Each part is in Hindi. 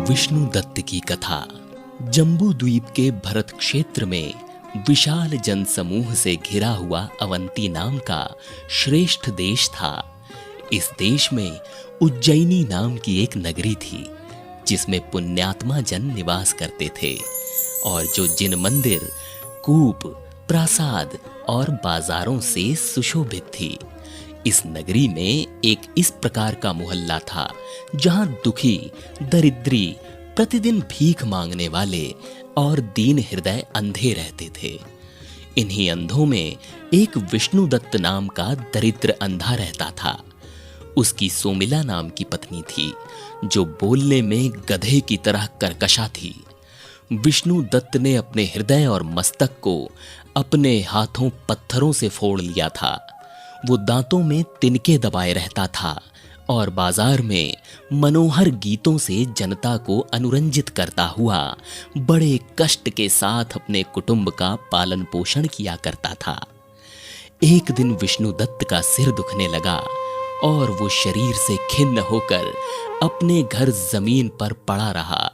विष्णु दत्त की कथा। जम्बू द्वीप के भरत क्षेत्र में विशाल जनसमूह से घिरा हुआ अवंती नाम का श्रेष्ठ देश था। इस देश में उज्जैनी नाम की एक नगरी थी जिसमें पुण्यात्मा जन निवास करते थे और जो जिन मंदिर, कूप, प्रासाद और बाजारों से सुशोभित थी। इस नगरी में एक इस प्रकार का मोहल्ला था जहां दुखी, दरिद्री, प्रतिदिन भीख मांगने वाले और दीन हृदय अंधे रहते थे। इन्हीं अंधों में एक विष्णु दत्त नाम का दरिद्र अंधा रहता था। उसकी सोमिला नाम की पत्नी थी जो बोलने में गधे की तरह कर्कशा थी। विष्णु दत्त ने अपने हृदय और मस्तक को अपने हाथों पत्थरों से फोड़ लिया था। वो दांतों में तिनके दबाए रहता था और बाजार में मनोहर गीतों से जनता को अनुरंजित करता हुआ बड़े कष्ट के साथ अपने कुटुंब का पालन पोषण किया करता था। एक दिन विष्णु दत्त का सिर दुखने लगा और वो शरीर से खिन्न होकर अपने घर जमीन पर पड़ा रहा।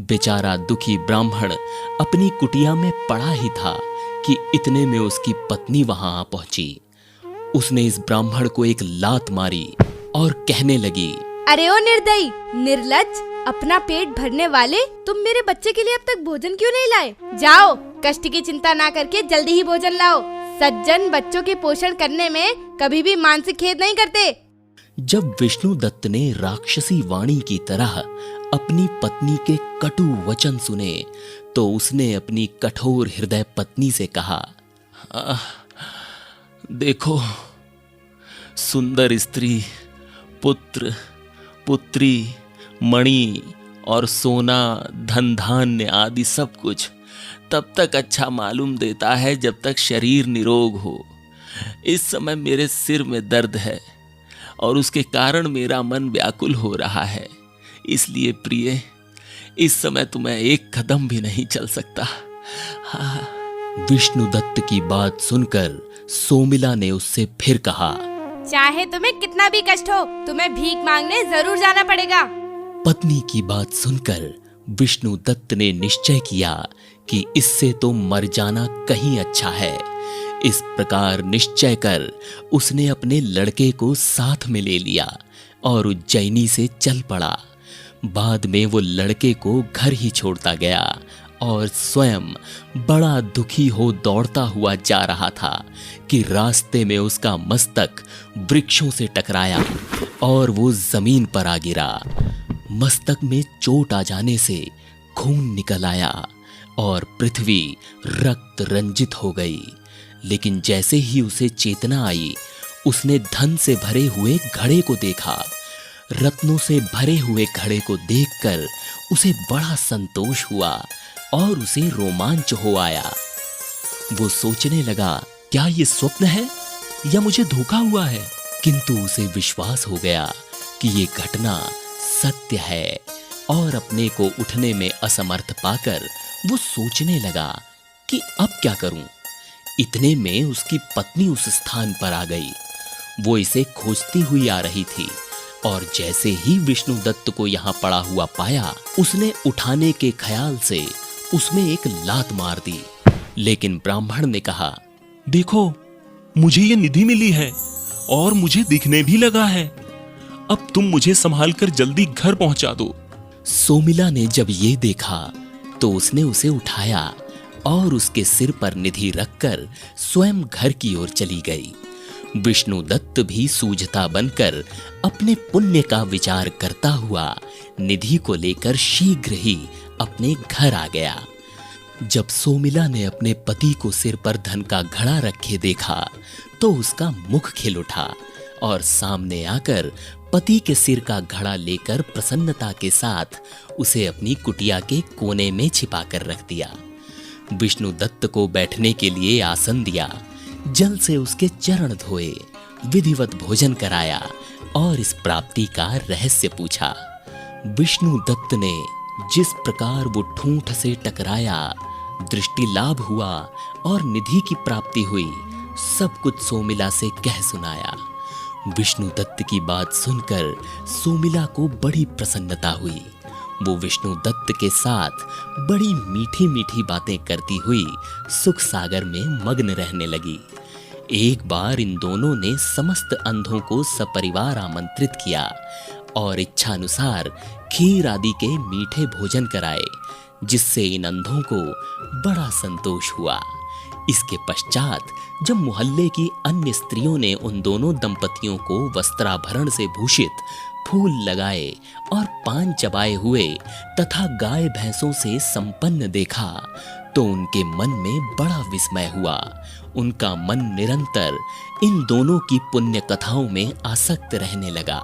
बेचारा दुखी ब्राह्मण अपनी कुटिया में पड़ा ही था कि इतने में उसकी पत्नी वहां आ पहुंची। उसने इस ब्राह्मण को एक लात मारी और कहने लगी, अरे ओ निर्दयी, निर्लज्ज, अपना पेट भरने वाले, तुम मेरे बच्चे के लिए अब तक भोजन क्यों नहीं लाए? जाओ, कष्ट की चिंता ना करके जल्दी ही भोजन लाओ। सज्जन बच्चों के पोषण करने में कभी भी मानसिक खेद नहीं करते। जब विष्णु दत्त ने राक्षसी वाणी की तरह अपनी पत्नी के कटु वचन सुने तो उसने अपनी कठोर हृदय पत्नी से कहा, देखो, सुंदर स्त्री, पुत्र, पुत्री, मणि और सोना, धन धान्य आदि सब कुछ तब तक अच्छा मालूम देता है जब तक शरीर निरोग हो। इस समय मेरे सिर में दर्द है और उसके कारण मेरा मन व्याकुल हो रहा है। इसलिए प्रिय, इस समय तो मैं एक कदम भी नहीं चल सकता। विष्णु दत्त की बात सुनकर सोमिला ने उससे फिर कहा, चाहे तुम्हें कितना भी कष्ट हो, तुम्हें भीख मांगने जरूर जाना पड़ेगा। पत्नी की बात सुनकर विष्णु दत्त ने निश्चय किया कि इससे तो मर जाना कहीं अच्छा है। इस प्रकार निश्चय कर उसने अपने लड़के को साथ में ले लिया और उज्जैनी से चल पड़ा। बाद में वो लड़के को घर ही छोड़ता गया और स्वयं बड़ा दुखी हो दौड़ता हुआ जा रहा था कि रास्ते में उसका मस्तक वृक्षों से टकराया और वो जमीन पर आ गिरा। मस्तक में चोट आ जाने से खून निकल आया और पृथ्वी रक्त रंजित हो गई। लेकिन जैसे ही उसे चेतना आई, उसने धन से भरे हुए घड़े को देखा। रत्नों से भरे हुए घड़े को देखकर उसे बड़ा संतोष हुआ और उसे रोमांच हो आया। वो सोचने लगा, क्या ये स्वप्न है या मुझे धोखा हुआ है? किंतु उसे विश्वास हो गया कि ये घटना सत्य है और अपने को उठने में असमर्थ पाकर वो सोचने लगा कि अब क्या करूं। इतने में उसकी पत्नी उस स्थान पर आ गई। वो इसे खोजती हुई आ रही थी और जैसे ही विष्णु दत्त को यहाँ पड़ा हुआ पाया, उसने उठाने के ख्याल से उसमें एक लात मार दी। लेकिन ब्राह्मण ने कहा, देखो, मुझे ये निधि मिली है और मुझे दिखने भी लगा है। अब तुम मुझे संभाल कर जल्दी घर पहुंचा दो। सोमिला ने जब ये देखा तो उसने उसे उठाया और उसके सिर पर निधि रखकर स्वयं घर की ओर चली गई। विष्णु दत्त भी सूझता बनकर अपने पुण्य का विचार करता हुआ निधि को लेकर शीघ्र ही अपने घर आ गया। जब सोमिला ने अपने पति को सिर पर धन का घड़ा रखे देखा तो उसका मुख खिल उठा और सामने आकर पति के सिर का घड़ा लेकर प्रसन्नता के साथ उसे अपनी कुटिया के कोने में छिपा कर रख दिया। विष्णु दत्त को बैठने के लिए आसन दिया, जल से उसके चरण धोए, विधिवत भोजन कराया और इस प्राप्ति का रहस्य पूछा। विष्णु दत्त ने जिस प्रकार वो ठूंठ से टकराया, दृष्टि लाभ हुआ और निधि की प्राप्ति हुई, सब कुछ सोमिला से कह सुनाया। विष्णु दत्त की बात सुनकर सोमिला को बड़ी प्रसन्नता हुई। वो विष्णुदत्त के साथ बड़ी मीठी मीठी बातें करती हुई सुख सागर में मग्न रहने लगी। एक बार इन दोनों ने समस्त अंधों को सपरिवार आमंत्रित किया और इच्छानुसार खीर आदि के मीठे भोजन कराए, जिससे इन अंधों को बड़ा संतोष हुआ। इसके पश्चात जब मोहल्ले की अन्य स्त्रियों ने उन दोनों दंपतियों को वस्त्राभरण से भूषित, फूल लगाए और पान चबाए हुए तथा गाय भैंसों से संपन्न देखा, तो उनके मन में बड़ा विस्मय हुआ। उनका मन निरंतर इन दोनों की पुण्य कथाओं में आसक्त रहने लगा।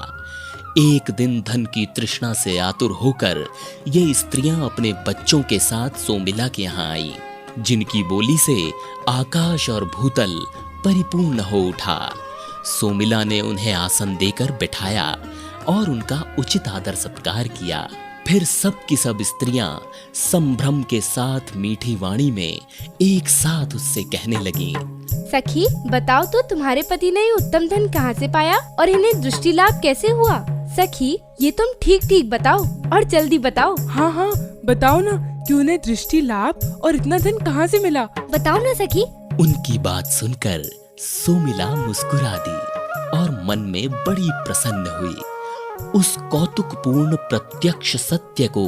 एक दिन धन की तृष्णा से आतुर होकर ये स्त्रियां अपने बच्चों के साथ सोमिला के यहाँ आई, जिनकी बोली से आकाश और भूतल परिपूर्ण हो उठा। सोमिला ने उन्हें आसन देकर बिठाया और उनका उचित आदर सत्कार किया। फिर सब की सब स्त्रियां संभ्रम के साथ मीठी वाणी में एक साथ उससे कहने लगीं, सखी बताओ तो तुम्हारे पति ने ये उत्तम धन कहाँ से पाया और इन्हें दृष्टि लाभ कैसे हुआ? सखी ये तुम ठीक ठीक बताओ और जल्दी बताओ। हाँ हाँ बताओ ना कि उन्हें दृष्टि लाभ और इतना धन कहाँ से मिला? बताओ ना सखी। उनकी बात सुनकर सोमिला मुस्कुरा दी और मन में बड़ी प्रसन्न हुई। उस कौतुकपूर्ण प्रत्यक्ष सत्य को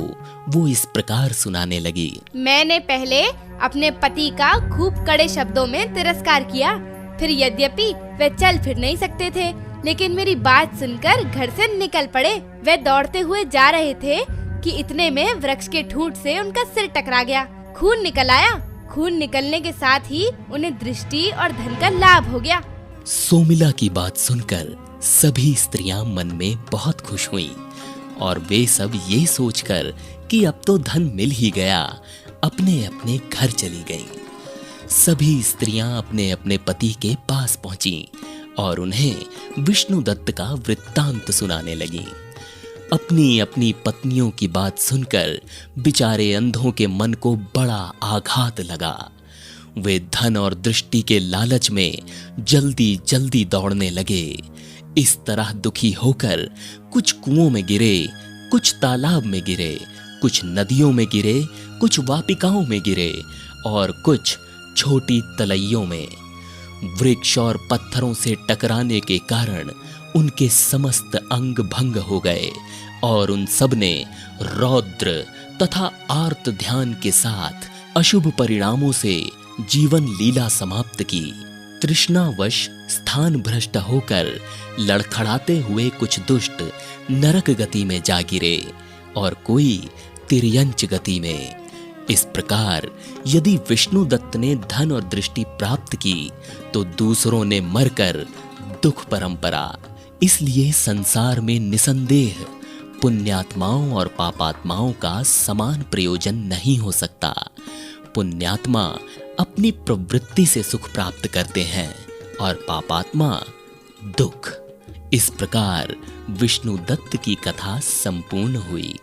वो इस प्रकार सुनाने लगी। मैंने पहले अपने पति का खूब कड़े शब्दों में तिरस्कार किया, फिर यद्यपि वे चल फिर नहीं सकते थे, लेकिन मेरी बात सुनकर घर से निकल पड़े। वे दौड़ते हुए जा रहे थे कि इतने में वृक्ष के ठूंठ से उनका सिर टकरा गया। खून निकल आया। खून निकलने के साथ ही उन्हें दृष्टि और धन का लाभ हो गया। सोमिला की बात सुनकर सभी स्त्रियां मन में बहुत खुश हुईं और वे सब ये सोचकर कि अब तो धन मिल ही गया, अपने अपने घर चली गईं। सभी स्त्रियां अपने अपने पति के पास पहुंची और उन्हें विष्णुदत्त का वृत्तांत सुनाने लगीं। अपनी अपनी पत्नियों की बात सुनकर बेचारे अंधों के मन को बड़ा आघात लगा। वे धन और दृष्टि के लालच में जल्दी जल्दी दौड़ने लगे। इस तरह दुखी होकर कुछ कुओं में गिरे, कुछ तालाब में गिरे, कुछ नदियों में गिरे, कुछ वापिकाओं में गिरे और कुछ छोटी तलैयों में। वृक्ष और पत्थरों से टकराने के कारण उनके समस्त अंग भंग हो गए और उन सब ने रौद्र तथा आर्त ध्यान के साथ अशुभ परिणामों से जीवन लीला समाप्त की। तृष्णावश स्थान भ्रष्ट होकर लड़खड़ाते हुए कुछ दुष्ट नरक गति में जा गिरे और कोई तिर्यंच गति में। इस प्रकार यदि विष्णुदत्त ने धन और दृष्टि प्राप्त की तो दूसरों ने मरकर दुख परंपरा। इसलिए संसार में निसंदेह पुण्यात्माओं और पापात्माओं का समान प्रयोजन नहीं हो सकता। पुण्यात्मा अपनी प्रवृत्ति से सुख प्राप्त करते हैं और पापात्मा दुख। इस प्रकार विष्णुदत्त की कथा संपूर्ण हुई।